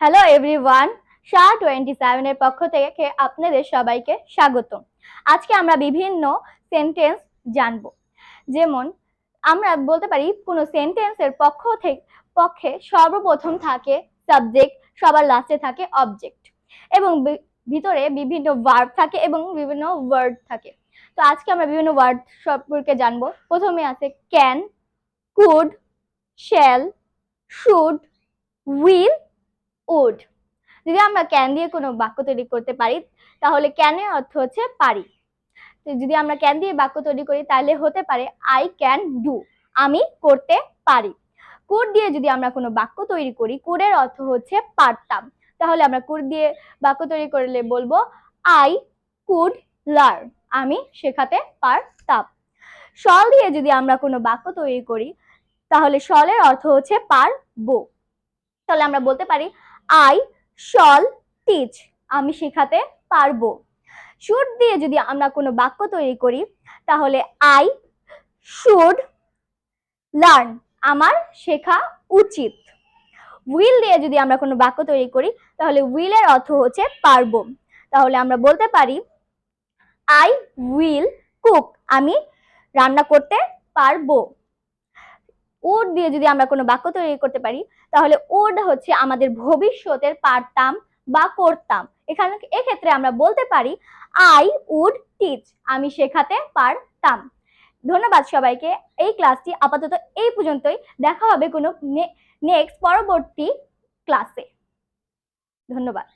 Hello everyone, SHA-27 এর পক্ষ থেকে আপনাদের সবাইকে স্বাগত। আজকে আমরা বিভিন্ন সেন্টেন্স জানব। যেমন আমরা বলতে পারি কোনো সেন্টেন্সের পক্ষে সর্বপ্রথম থাকে সাবজেক্ট, সবার লাস্টে থাকে অবজেক্ট এবং ভিতরে বিভিন্ন ভার্ব থাকে এবং বিভিন্ন ওয়ার্ড থাকে। তো আজকে আমরা বিভিন্ন ওয়ার্ড সম্পর্কে জানবো। প্রথমে আছে can, could, shall, should, will, would. যদি আমরা ক্যান দিয়ে কোনো বাক্য তৈরি করতে পারি তাহলে ক্যানের অর্থ হচ্ছে পারি। যদি আমরা ক্যান দিয়ে বাক্য তৈরি করি তাহলে হতে পারে আই ক্যান ডু, আমি করতে পারি। কুড দিয়ে যদি আমরা কোনো বাক্য তৈরি করি, কুডের অর্থ হচ্ছে পারতাম, তাহলে আমরা কুড দিয়ে বাক্য তৈরি করলে বলবো আই কুড লার্ন, আমি শেখাতে পারতাম। শল দিয়ে যদি আমরা কোনো বাক্য তৈরি করি তাহলে শলের অর্থ হচ্ছে পারবো, তাহলে আমরা বলতে পারি আই শল টিচ, আমি শেখাতে পারবো। শুড দিয়ে যদি আমরা কোনো বাক্য তৈরি করি তাহলে আই শুড লার্ন, আমার শেখা উচিত। উইল দিয়ে যদি আমরা কোনো বাক্য তৈরি করি তাহলে উইলের অর্থ হচ্ছে পারবো, তাহলে আমরা বলতে পারি আই উইল কুক, আমি রান্না করতে পারবো। উড দিয়ে যদি আমরা কোনো বাক্য তৈরি করতে পারি তাহলে উড হচ্ছে আমাদের ভবিষ্যতের পারতাম বা করতাম। এক্ষেত্রে আমরা বলতে পারি আই উড টিচ, আমি শেখাতে পারতাম। ধন্যবাদ সবাইকে। এই ক্লাসটি আপাতত এই পর্যন্তই। দেখা হবে কোনো পরবর্তী ক্লাসে। ধন্যবাদ।